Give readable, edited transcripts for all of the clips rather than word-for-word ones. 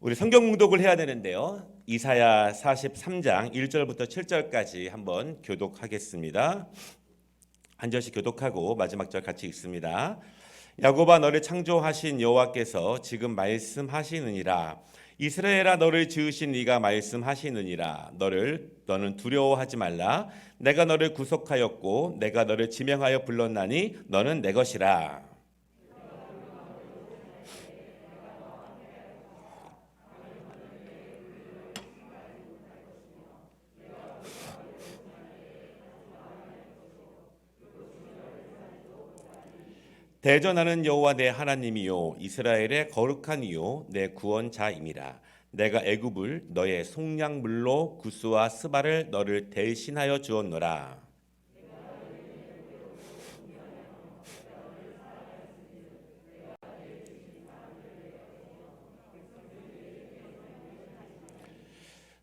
우리 성경 공독을 해야 되는데요. 이사야 43장 1절부터 7절까지 한번 교독하겠습니다. 한 절씩 교독하고 마지막 절 같이 읽습니다. 야곱아, 너를 창조하신 여호와께서 지금 말씀하시느니라. 이스라엘아, 너를 지으신 네가 말씀하시느니라. 너는 두려워하지 말라. 내가 너를 구속하였고 내가 너를 지명하여 불렀나니 너는 내 것이라. 대전하는 여호와 내 하나님이요 이스라엘의 거룩한 이요 내 구원자임이라. 내가 애굽을 너의 속량물로 구스와 스바를 너를 대신하여 주었노라.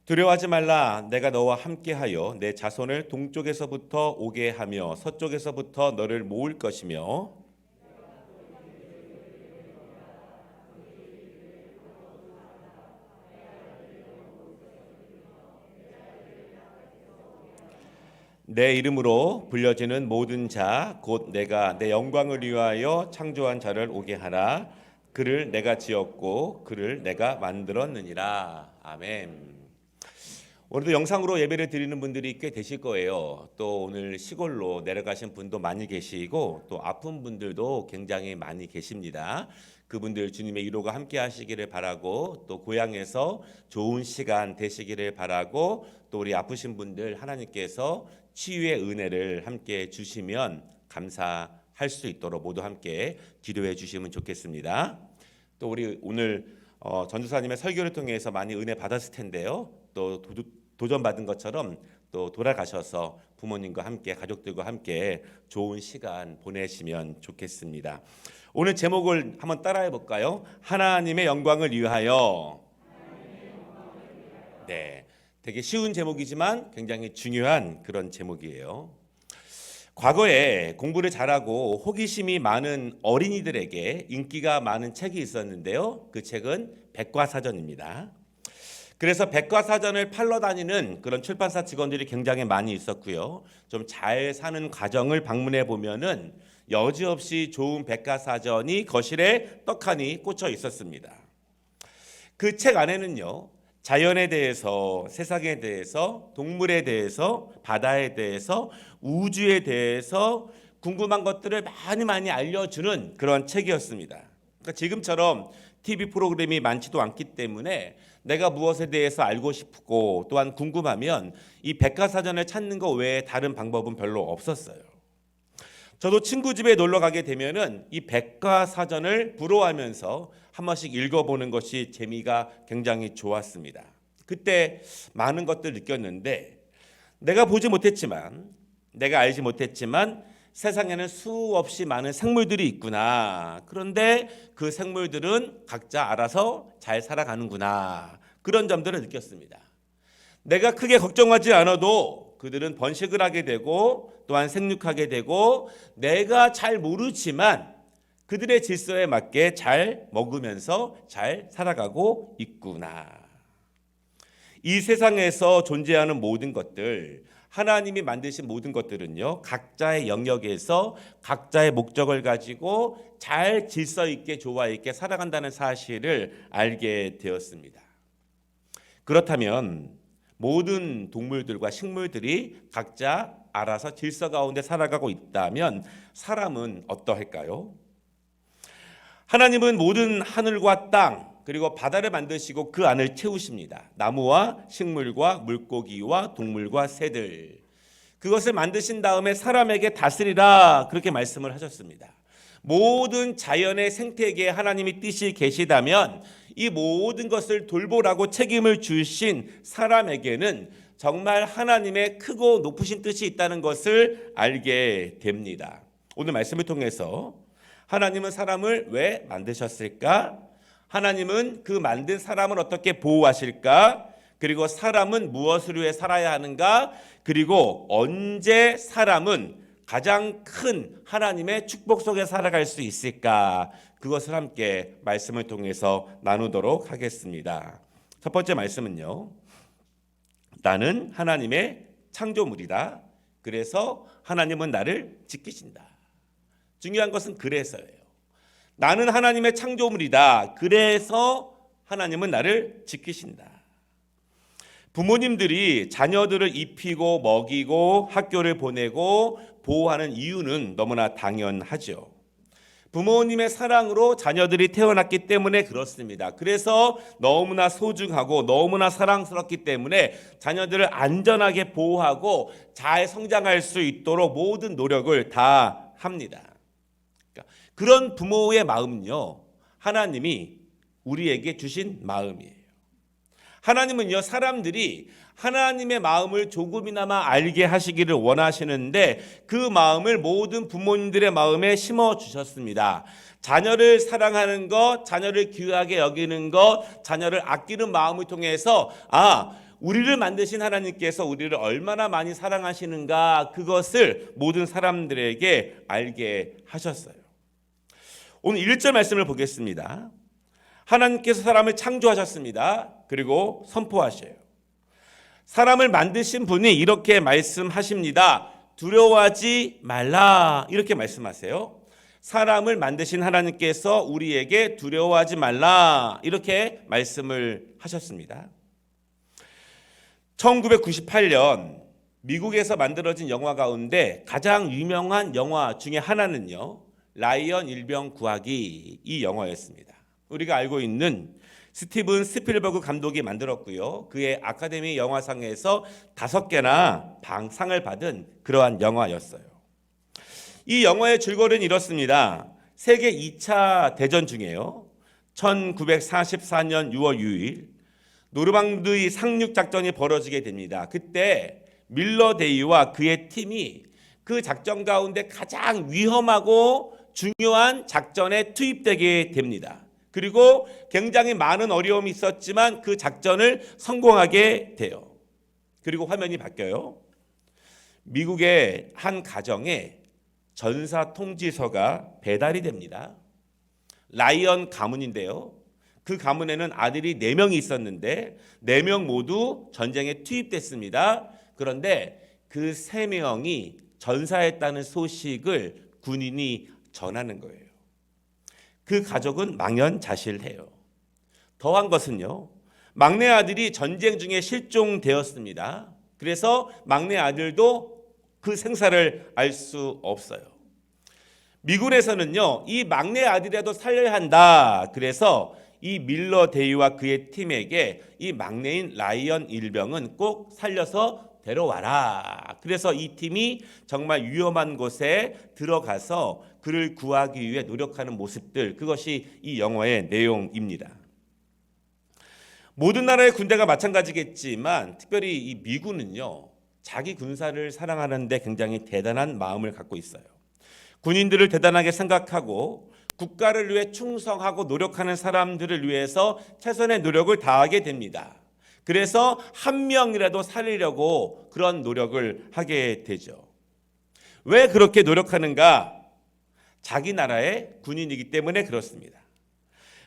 두려워하지 말라. 내가 너와 함께하여 내 자손을 동쪽에서부터 오게 하며 서쪽에서부터 너를 모을 것이며 내 이름으로 불려지는 모든 자 곧 내가 내 영광을 위하여 창조한 자를 오게 하라. 그를 내가 지었고 그를 내가 만들었느니라. 아멘. 오늘도 영상으로 예배를 드리는 분들이 꽤 되실 거예요. 또 오늘 시골로 내려가신 분도 많이 계시고 또 아픈 분들도 굉장히 많이 계십니다. 그분들 주님의 위로가 함께 하시기를 바라고 또 고향에서 좋은 시간 되시기를 바라고 또 우리 아프신 분들 하나님께서 치유의 은혜를 함께 주시면 감사할 수 있도록 모두 함께 기도해 주시면 좋겠습니다. 또 우리 오늘 전도사님의 설교를 통해서 많이 은혜 받았을 텐데요. 또 도전받은 것처럼 또 돌아가셔서 부모님과 함께 가족들과 함께 좋은 시간 보내시면 좋겠습니다. 오늘 제목을 한번 따라해 볼까요? 하나님의 영광을 위하여. 네, 되게 쉬운 제목이지만 굉장히 중요한 그런 제목이에요. 과거에 공부를 잘하고 호기심이 많은 어린이들에게 인기가 많은 책이 있었는데요. 그 책은 백과사전입니다. 그래서 백과사전을 팔러 다니는 그런 출판사 직원들이 굉장히 많이 있었고요. 좀 잘 사는 가정을 방문해 보면은 여지없이 좋은 백과사전이 거실에 떡하니 꽂혀 있었습니다. 그 책 안에는요, 자연에 대해서, 세상에 대해서, 동물에 대해서, 바다에 대해서, 우주에 대해서 궁금한 것들을 많이 알려주는 그런 책이었습니다. 그러니까 지금처럼 TV 프로그램이 많지도 않기 때문에 내가 무엇에 대해서 알고 싶고 또한 궁금하면 이 백과사전을 찾는 것 외에 다른 방법은 별로 없었어요. 저도 친구 집에 놀러 가게 되면은 이 백과사전을 부러워하면서 한 번씩 읽어보는 것이 재미가 굉장히 좋았습니다. 그때 많은 것들 느꼈는데 내가 보지 못했지만, 내가 알지 못했지만 세상에는 수없이 많은 생물들이 있구나. 그런데 그 생물들은 각자 알아서 잘 살아가는구나. 그런 점들을 느꼈습니다. 내가 크게 걱정하지 않아도 그들은 번식을 하게 되고 또한 생육하게 되고 내가 잘 모르지만 그들의 질서에 맞게 잘 먹으면서 잘 살아가고 있구나. 이 세상에서 존재하는 모든 것들, 하나님이 만드신 모든 것들은요, 각자의 영역에서 각자의 목적을 가지고 잘 질서 있게 조화 있게 살아간다는 사실을 알게 되었습니다. 그렇다면 모든 동물들과 식물들이 각자 알아서 질서 가운데 살아가고 있다면 사람은 어떠할까요? 하나님은 모든 하늘과 땅 그리고 바다를 만드시고 그 안을 채우십니다. 나무와 식물과 물고기와 동물과 새들. 그것을 만드신 다음에 사람에게 다스리라 그렇게 말씀을 하셨습니다. 모든 자연의 생태계에 하나님이 뜻이 계시다면 이 모든 것을 돌보라고 책임을 주신 사람에게는 정말 하나님의 크고 높으신 뜻이 있다는 것을 알게 됩니다. 오늘 말씀을 통해서 하나님은 사람을 왜 만드셨을까? 하나님은 그 만든 사람을 어떻게 보호하실까? 그리고 사람은 무엇을 위해 살아야 하는가? 그리고 언제 사람은 가장 큰 하나님의 축복 속에 살아갈 수 있을까? 그것을 함께 말씀을 통해서 나누도록 하겠습니다. 첫 번째 말씀은요. 나는 하나님의 창조물이다. 그래서 하나님은 나를 지키신다. 중요한 것은 그래서예요. 나는 하나님의 창조물이다. 그래서 하나님은 나를 지키신다. 부모님들이 자녀들을 입히고 먹이고 학교를 보내고 보호하는 이유는 너무나 당연하죠. 부모님의 사랑으로 자녀들이 태어났기 때문에 그렇습니다. 그래서 너무나 소중하고 너무나 사랑스럽기 때문에 자녀들을 안전하게 보호하고 잘 성장할 수 있도록 모든 노력을 다 합니다. 그러니까 그런 부모의 마음은요, 하나님이 우리에게 주신 마음이에요. 하나님은요, 사람들이 하나님의 마음을 조금이나마 알게 하시기를 원하시는데 그 마음을 모든 부모님들의 마음에 심어 주셨습니다. 자녀를 사랑하는 것, 자녀를 귀하게 여기는 것, 자녀를 아끼는 마음을 통해서 우리를 만드신 하나님께서 우리를 얼마나 많이 사랑하시는가, 그것을 모든 사람들에게 알게 하셨어요. 오늘 1절 말씀을 보겠습니다. 하나님께서 사람을 창조하셨습니다. 그리고 선포하셔요. 사람을 만드신 분이 이렇게 말씀하십니다. 두려워하지 말라. 이렇게 말씀하세요. 사람을 만드신 하나님께서 우리에게 두려워하지 말라. 이렇게 말씀을 하셨습니다. 1998년 미국에서 만들어진 영화 가운데 가장 유명한 영화 중에 하나는요, 라이언 일병 구하기, 이 영화였습니다. 우리가 알고 있는 스티븐 스필버그 감독이 만들었고요. 그의 아카데미 영화상에서 5개나 상을 받은 그러한 영화였어요. 이 영화의 줄거리는 이렇습니다. 세계 2차 대전 중에요. 1944년 6월 6일 노르망디 상륙 작전이 벌어지게 됩니다. 그때 밀러 데이와 그의 팀이 그 작전 가운데 가장 위험하고 중요한 작전에 투입되게 됩니다. 그리고 굉장히 많은 어려움이 있었지만 그 작전을 성공하게 돼요. 그리고 화면이 바뀌어요. 미국의 한 가정에 전사 통지서가 배달이 됩니다. 라이언 가문인데요. 그 가문에는 아들이 4명이 있었는데 4명 모두 전쟁에 투입됐습니다. 그런데 그 3명이 전사했다는 소식을 군인이 전하는 거예요. 그 가족은 망연자실해요. 더한 것은요, 막내 아들이 전쟁 중에 실종되었습니다. 그래서 막내 아들도 그 생사를 알 수 없어요. 미군에서는요, 이 막내 아들이라도 살려야 한다. 그래서 이 밀러 데이와 그의 팀에게 이 막내인 라이언 일병은 꼭 살려서 데려와라. 그래서 이 팀이 정말 위험한 곳에 들어가서 그를 구하기 위해 노력하는 모습들, 그것이 이 영화의 내용입니다. 모든 나라의 군대가 마찬가지겠지만 특별히 이 미군은요, 자기 군사를 사랑하는데 굉장히 대단한 마음을 갖고 있어요. 군인들을 대단하게 생각하고 국가를 위해 충성하고 노력하는 사람들을 위해서 최선의 노력을 다하게 됩니다. 그래서 한 명이라도 살리려고 그런 노력을 하게 되죠. 왜 그렇게 노력하는가? 자기 나라의 군인이기 때문에 그렇습니다.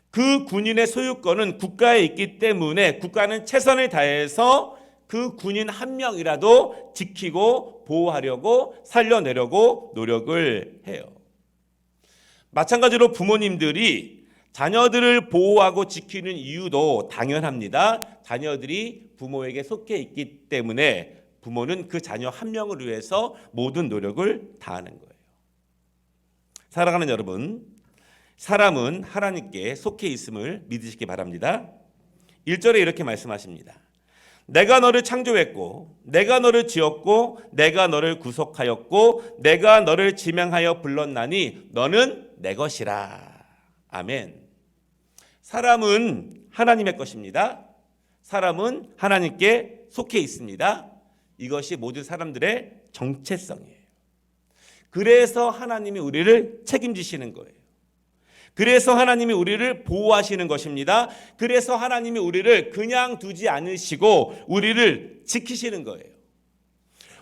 그 군인의 소유권은 국가에 있기 때문에 국가는 최선을 다해서 그 군인 한 명이라도 지키고 보호하려고 살려내려고 노력을 해요. 마찬가지로 부모님들이 자녀들을 보호하고 지키는 이유도 당연합니다. 자녀들이 부모에게 속해 있기 때문에 부모는 그 자녀 한 명을 위해서 모든 노력을 다하는 거예요. 사랑하는 여러분, 사람은 하나님께 속해 있음을 믿으시기 바랍니다. 1절에 이렇게 말씀하십니다. 내가 너를 창조했고 내가 너를 지었고 내가 너를 구속하였고 내가 너를 지명하여 불렀나니 너는 내 것이라. 아멘. 사람은 하나님의 것입니다. 사람은 하나님께 속해 있습니다. 이것이 모든 사람들의 정체성이에요. 그래서 하나님이 우리를 책임지시는 거예요. 그래서 하나님이 우리를 보호하시는 것입니다. 그래서 하나님이 우리를 그냥 두지 않으시고 우리를 지키시는 거예요.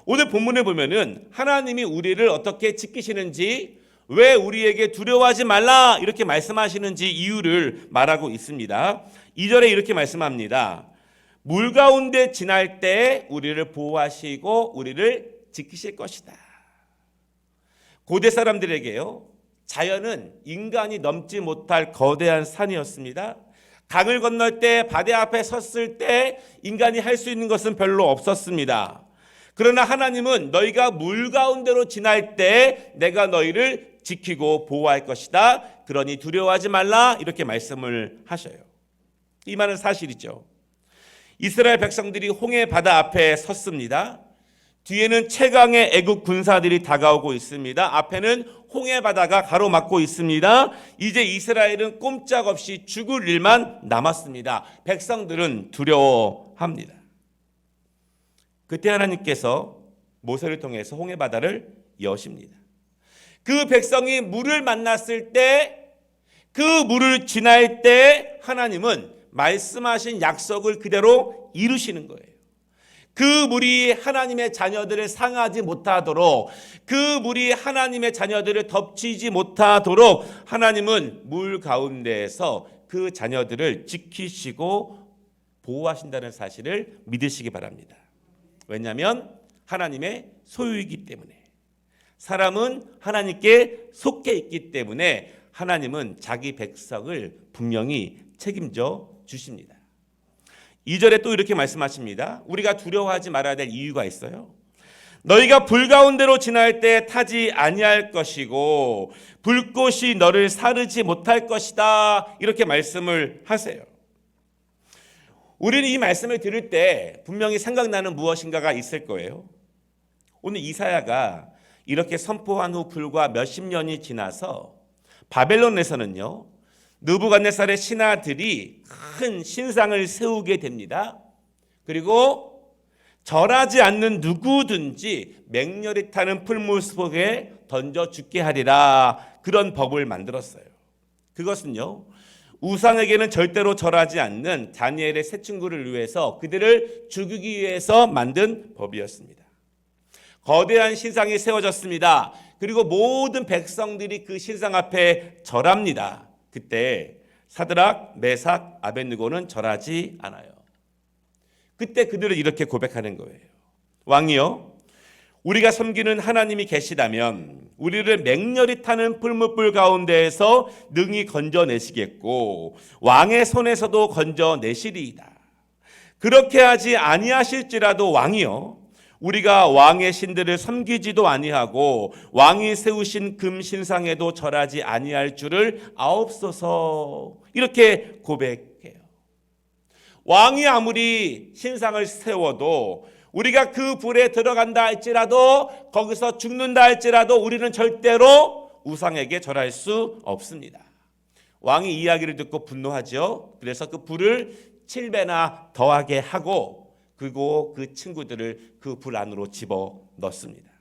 오늘 본문을 보면은 하나님이 우리를 어떻게 지키시는지, 왜 우리에게 두려워하지 말라 이렇게 말씀하시는지 이유를 말하고 있습니다. 2절에 이렇게 말씀합니다. 물 가운데 지날 때 우리를 보호하시고 우리를 지키실 것이다. 고대 사람들에게요, 자연은 인간이 넘지 못할 거대한 산이었습니다. 강을 건널 때, 바다 앞에 섰을 때 인간이 할 수 있는 것은 별로 없었습니다. 그러나 하나님은 너희가 물 가운데로 지날 때 내가 너희를 지키고 보호할 것이다. 그러니 두려워하지 말라 이렇게 말씀을 하셔요. 이 말은 사실이죠. 이스라엘 백성들이 홍해 바다 앞에 섰습니다. 뒤에는 최강의 애국 군사들이 다가오고 있습니다. 앞에는 홍해 바다가 가로막고 있습니다. 이제 이스라엘은 꼼짝없이 죽을 일만 남았습니다. 백성들은 두려워합니다. 그때 하나님께서 모세를 통해서 홍해 바다를 여십니다. 그 백성이 물을 만났을 때, 그 물을 지날 때 하나님은 말씀하신 약속을 그대로 이루시는 거예요. 그 물이 하나님의 자녀들을 상하지 못하도록, 그 물이 하나님의 자녀들을 덮치지 못하도록 하나님은 물 가운데에서 그 자녀들을 지키시고 보호하신다는 사실을 믿으시기 바랍니다. 왜냐하면 하나님의 소유이기 때문에, 사람은 하나님께 속해 있기 때문에 하나님은 자기 백성을 분명히 책임져 주십니다. 2절에 또 이렇게 말씀하십니다. 우리가 두려워하지 말아야 될 이유가 있어요. 너희가 불 가운데로 지날 때 타지 아니할 것이고 불꽃이 너를 사르지 못할 것이다. 이렇게 말씀을 하세요. 우리는 이 말씀을 들을 때 분명히 생각나는 무엇인가가 있을 거예요. 오늘 이사야가 이렇게 선포한 후 불과 몇십 년이 지나서 바벨론에서는요, 느부갓네살의 신하들이 큰 신상을 세우게 됩니다. 그리고 절하지 않는 누구든지 맹렬히 타는 풀무 속에 던져 죽게 하리라, 그런 법을 만들었어요. 그것은요, 우상에게는 절대로 절하지 않는 다니엘의 세 친구를 위해서 그들을 죽이기 위해서 만든 법이었습니다. 거대한 신상이 세워졌습니다. 그리고 모든 백성들이 그 신상 앞에 절합니다. 그때 사드락, 메삭, 아벳느고는 절하지 않아요. 그때 그들은 이렇게 고백하는 거예요. 왕이여, 우리가 섬기는 하나님이 계시다면 우리를 맹렬히 타는 풀무불 가운데에서 능히 건져내시겠고 왕의 손에서도 건져내시리이다. 그렇게 하지 아니하실지라도 왕이여, 우리가 왕의 신들을 섬기지도 아니하고 왕이 세우신 금 신상에도 절하지 아니할 줄을 아옵소서. 이렇게 고백해요. 왕이 아무리 신상을 세워도, 우리가 그 불에 들어간다 할지라도, 거기서 죽는다 할지라도 우리는 절대로 우상에게 절할 수 없습니다. 왕이 이야기를 듣고 분노하죠. 그래서 그 불을 7배나 더하게 하고 그리고 그 친구들을 그 불 안으로 집어 넣습니다.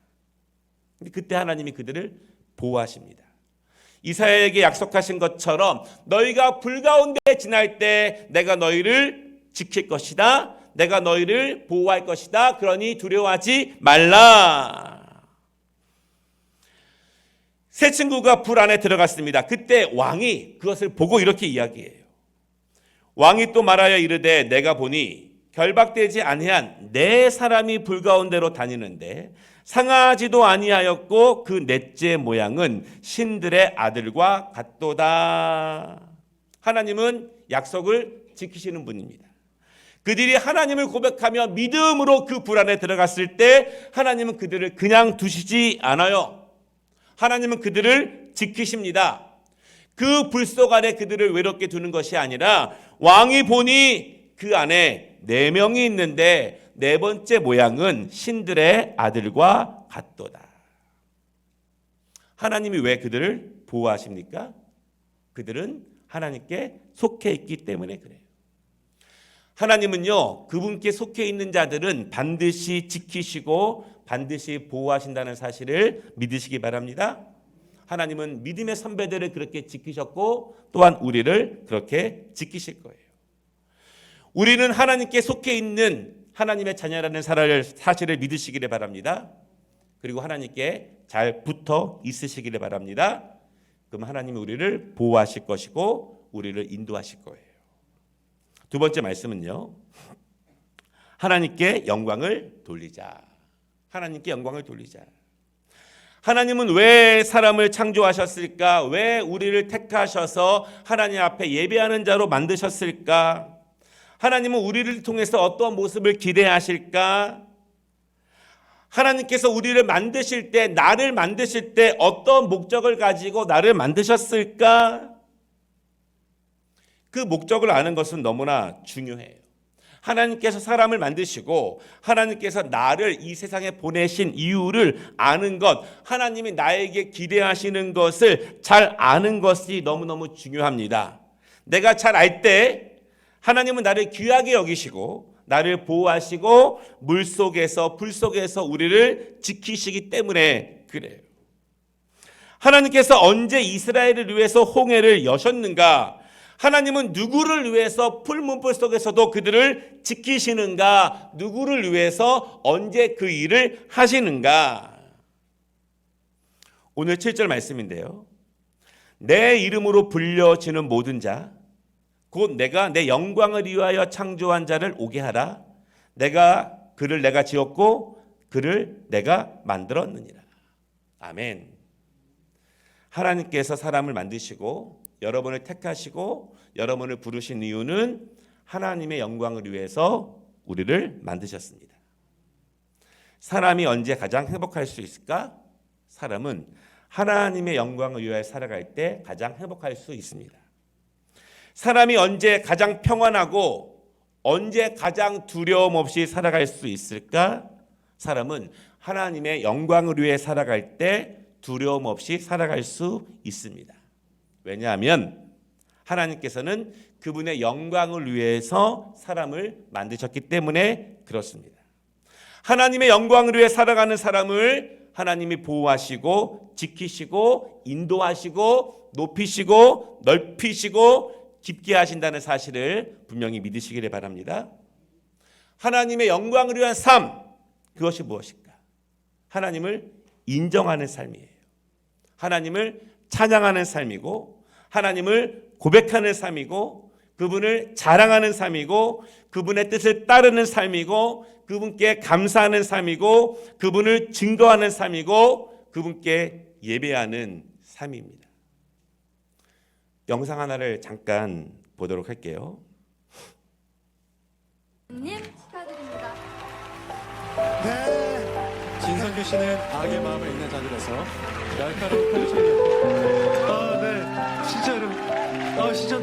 그때 하나님이 그들을 보호하십니다. 이사야에게 약속하신 것처럼 너희가 불 가운데 지날 때 내가 너희를 지킬 것이다. 내가 너희를 보호할 것이다. 그러니 두려워하지 말라. 세 친구가 불 안에 들어갔습니다. 그때 왕이 그것을 보고 이렇게 이야기해요. 왕이 또 말하여 이르되 내가 보니 결박되지 아니한 네 사람이 불 가운데로 다니는데 상하지도 아니하였고 그 넷째 모양은 신들의 아들과 같도다. 하나님은 약속을 지키시는 분입니다. 그들이 하나님을 고백하며 믿음으로 그 불 안에 들어갔을 때 하나님은 그들을 그냥 두시지 않아요. 하나님은 그들을 지키십니다. 그 불 속 안에 그들을 외롭게 두는 것이 아니라 왕이 보니 그 안에 4명이 있는데 네 번째 모양은 신들의 아들과 같도다. 하나님이 왜 그들을 보호하십니까? 그들은 하나님께 속해 있기 때문에 그래요. 하나님은요, 그분께 속해 있는 자들은 반드시 지키시고 반드시 보호하신다는 사실을 믿으시기 바랍니다. 하나님은 믿음의 선배들을 그렇게 지키셨고 또한 우리를 그렇게 지키실 거예요. 우리는 하나님께 속해 있는 하나님의 자녀라는 사실을 믿으시기를 바랍니다. 그리고 하나님께 잘 붙어 있으시기를 바랍니다. 그럼 하나님이 우리를 보호하실 것이고 우리를 인도하실 거예요. 두 번째 말씀은요. 하나님께 영광을 돌리자. 하나님께 영광을 돌리자. 하나님은 왜 사람을 창조하셨을까? 왜 우리를 택하셔서 하나님 앞에 예배하는 자로 만드셨을까? 하나님은 우리를 통해서 어떤 모습을 기대하실까? 하나님께서 우리를 만드실 때, 나를 만드실 때 어떤 목적을 가지고 나를 만드셨을까? 그 목적을 아는 것은 너무나 중요해요. 하나님께서 사람을 만드시고 하나님께서 나를 이 세상에 보내신 이유를 아는 것, 하나님이 나에게 기대하시는 것을 잘 아는 것이 너무너무 중요합니다. 내가 잘 알 때 하나님은 나를 귀하게 여기시고 나를 보호하시고 물속에서 불속에서 우리를 지키시기 때문에 그래요. 하나님께서 언제 이스라엘을 위해서 홍해를 여셨는가? 하나님은 누구를 위해서 풀문불 속에서도 그들을 지키시는가? 누구를 위해서 언제 그 일을 하시는가? 오늘 7절 말씀인데요. 내 이름으로 불려지는 모든 자, 곧 내가 내 영광을 위하여 창조한 자를 오게 하라. 그를 내가 지었고 그를 내가 만들었느니라. 아멘. 하나님께서 사람을 만드시고 여러분을 택하시고 여러분을 부르신 이유는 하나님의 영광을 위해서 우리를 만드셨습니다. 사람이 언제 가장 행복할 수 있을까? 사람은 하나님의 영광을 위하여 살아갈 때 가장 행복할 수 있습니다. 사람이 언제 가장 평안하고 언제 가장 두려움 없이 살아갈 수 있을까? 사람은 하나님의 영광을 위해 살아갈 때 두려움 없이 살아갈 수 있습니다. 왜냐하면 하나님께서는 그분의 영광을 위해서 사람을 만드셨기 때문에 그렇습니다. 하나님의 영광을 위해 살아가는 사람을 하나님이 보호하시고 지키시고 인도하시고 높이시고 넓히시고 깊게 하신다는 사실을 분명히 믿으시기를 바랍니다. 하나님의 영광을 위한 삶, 그것이 무엇일까? 하나님을 인정하는 삶이에요. 하나님을 찬양하는 삶이고 하나님을 고백하는 삶이고 그분을 자랑하는 삶이고 그분의 뜻을 따르는 삶이고 그분께 감사하는 삶이고 그분을 증거하는 삶이고 그분께 예배하는 삶입니다. 영상 하나를 잠깐 보도록 할게요. 님 축하드립니다. 네, 진성규 씨는 악의 마음을 있는 자들에서 날카로운 편집이었고, 네, 진짜로, 진짜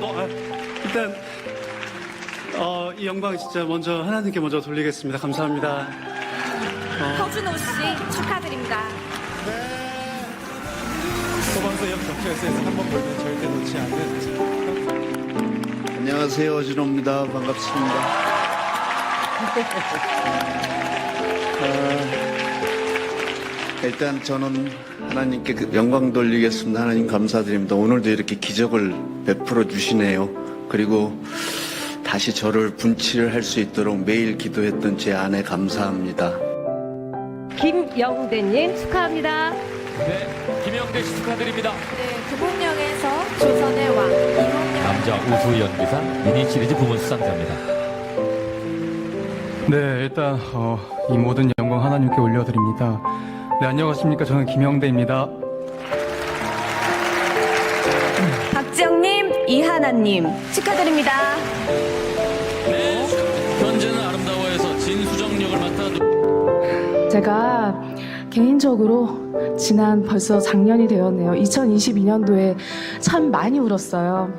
일단 이 영광 진짜 먼저 하나님께 먼저 돌리겠습니다. 감사합니다. 허준호 씨 축하드립니다. 소방서역 경찰서에서 한번 보면 절대 놓지 않는. 안녕하세요, 어진호입니다. 반갑습니다. 일단 저는 하나님께 영광 돌리겠습니다. 하나님 감사드립니다. 오늘도 이렇게 기적을 베풀어 주시네요. 그리고 다시 저를 분치를 할 수 있도록 매일 기도했던 제 아내 감사합니다. 김영대님 축하합니다. 네, 김영대 씨 축하드립니다. 네, 부문역에서 조선의 왕 이몽룡 남자 우수 연기상 미니 시리즈 부문 수상자입니다. 네, 일단 이 모든 영광 하나님께 올려드립니다. 네, 안녕하십니까. 저는 김영대입니다. 박지영님, 이하나님 축하드립니다. 네, 현재는 아름다워에서 진수정 역을 맡아 제가 개인적으로 지난 벌써 작년이 되었네요. 2022년도에 참 많이 울었어요.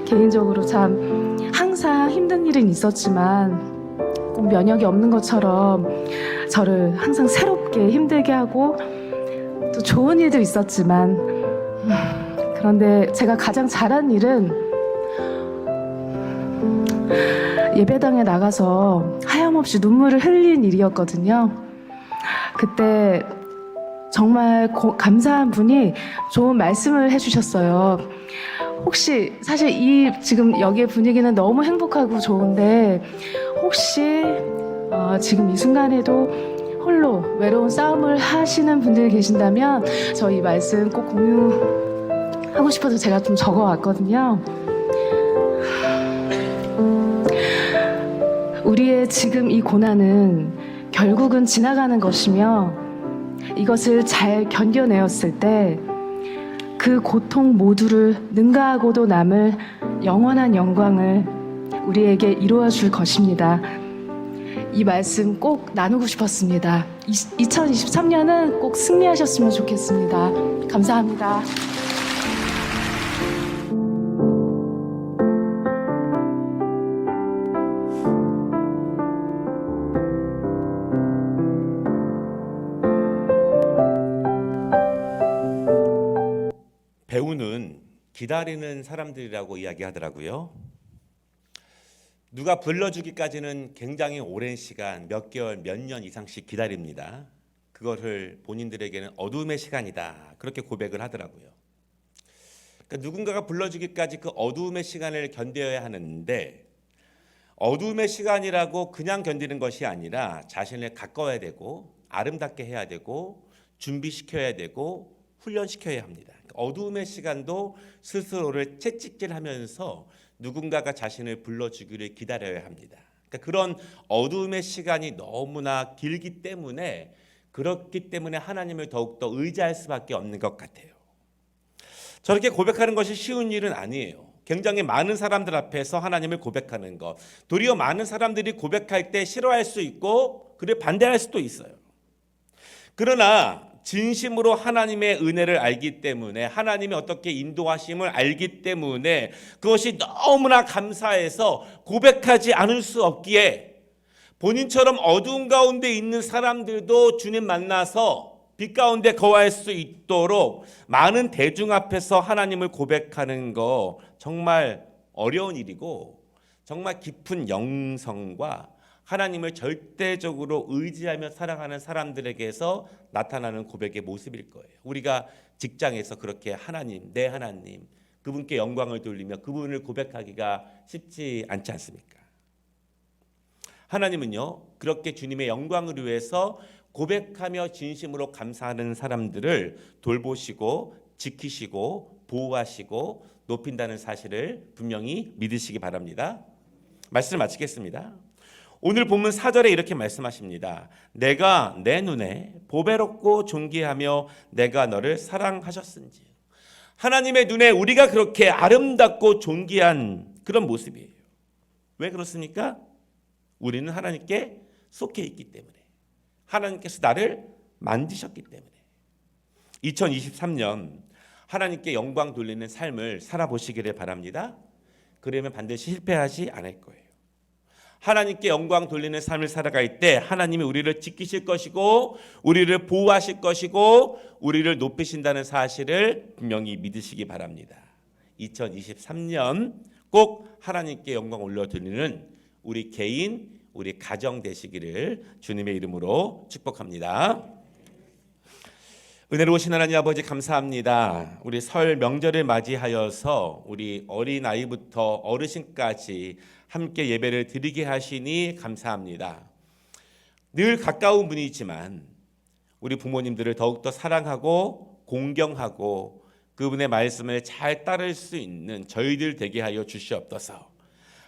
개인적으로 참 항상 힘든 일은 있었지만 꼭 면역이 없는 것처럼 저를 항상 새롭게 힘들게 하고 또 좋은 일도 있었지만 그런데 제가 가장 잘한 일은 예배당에 나가서 하염없이 눈물을 흘린 일이었거든요. 그때 정말 감사한 분이 좋은 말씀을 해주셨어요. 혹시 사실 이 지금 여기의 분위기는 너무 행복하고 좋은데 혹시 지금 이 순간에도 홀로 외로운 싸움을 하시는 분들이 계신다면 저희 말씀 꼭 공유하고 싶어서 제가 좀 적어왔거든요. 우리의 지금 이 고난은 결국은 지나가는 것이며 이것을 잘 견뎌내었을 때 그 고통 모두를 능가하고도 남을 영원한 영광을 우리에게 이루어 줄 것입니다. 이 말씀 꼭 나누고 싶었습니다. 2023년은 꼭 승리하셨으면 좋겠습니다. 감사합니다. 배우는 기다리는 사람들이라고 이야기하더라고요. 누가 불러주기까지는 굉장히 오랜 시간, 몇 개월, 몇 년 이상씩 기다립니다. 그것을 본인들에게는 어둠의 시간이다. 그렇게 고백을 하더라고요. 그러니까 누군가가 불러주기까지 그 어둠의 시간을 견뎌야 하는데 어둠의 시간이라고 그냥 견디는 것이 아니라 자신을 가꿔야 되고 아름답게 해야 되고 준비시켜야 되고 훈련시켜야 합니다. 어두움의 시간도 스스로를 채찍질하면서 누군가가 자신을 불러주기를 기다려야 합니다. 그러니까 그런 어두움의 시간이 너무나 길기 때문에 그렇기 때문에 하나님을 더욱더 의지할 수밖에 없는 것 같아요. 저렇게 고백하는 것이 쉬운 일은 아니에요. 굉장히 많은 사람들 앞에서 하나님을 고백하는 것. 도리어 많은 사람들이 고백할 때 싫어할 수 있고 그를 반대할 수도 있어요. 그러나 진심으로 하나님의 은혜를 알기 때문에 하나님이 어떻게 인도하심을 알기 때문에 그것이 너무나 감사해서 고백하지 않을 수 없기에 본인처럼 어두운 가운데 있는 사람들도 주님 만나서 빛 가운데 거할 수 있도록 많은 대중 앞에서 하나님을 고백하는 거 정말 어려운 일이고 정말 깊은 영성과 하나님을 절대적으로 의지하며 살아가는 사람들에게서 나타나는 고백의 모습일 거예요. 우리가 직장에서 그렇게 하나님, 내 하나님, 그분께 영광을 돌리며 그분을 고백하기가 쉽지 않지 않습니까? 하나님은요, 그렇게 주님의 영광을 위해서 고백하며 진심으로 감사하는 사람들을 돌보시고 지키시고 보호하시고 높인다는 사실을 분명히 믿으시기 바랍니다. 말씀을 마치겠습니다. 오늘 본문 4절에 이렇게 말씀하십니다. 내가 내 눈에 보배롭고 존귀하며 내가 너를 사랑하셨은지. 하나님의 눈에 우리가 그렇게 아름답고 존귀한 그런 모습이에요. 왜 그렇습니까? 우리는 하나님께 속해 있기 때문에, 하나님께서 나를 만드셨기 때문에. 2023년 하나님께 영광 돌리는 삶을 살아보시기를 바랍니다. 그러면 반드시 실패하지 않을 거예요. 하나님께 영광 돌리는 삶을 살아갈 때 하나님이 우리를 지키실 것이고 우리를 보호하실 것이고 우리를 높이신다는 사실을 분명히 믿으시기 바랍니다. 2023년 꼭 하나님께 영광 올려드리는 우리 개인, 우리 가정 되시기를 주님의 이름으로 축복합니다. 은혜로우신 하나님 아버지 감사합니다. 우리 설 명절을 맞이하여서 우리 어린아이부터 어르신까지 함께 예배를 드리게 하시니 감사합니다. 늘 가까운 분이지만 우리 부모님들을 더욱더 사랑하고 공경하고 그분의 말씀을 잘 따를 수 있는 저희들 되게 하여 주시옵소서.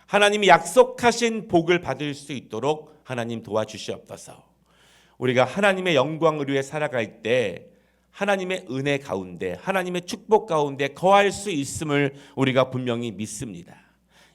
하나님이 약속하신 복을 받을 수 있도록 하나님 도와주시옵소서. 우리가 하나님의 영광을 위해 살아갈 때 하나님의 은혜 가운데 하나님의 축복 가운데 거할 수 있음을 우리가 분명히 믿습니다.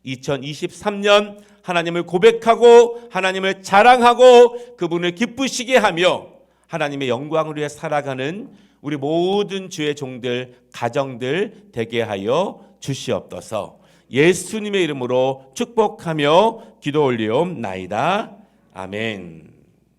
2023년 하나님을 고백하고 하나님을 자랑하고 그분을 기쁘시게 하며 하나님의 영광을 위해 살아가는 우리 모든 주의 종들, 가정들 되게 하여 주시옵소서. 예수님의 이름으로 축복하며 기도 올리옵나이다. 아멘.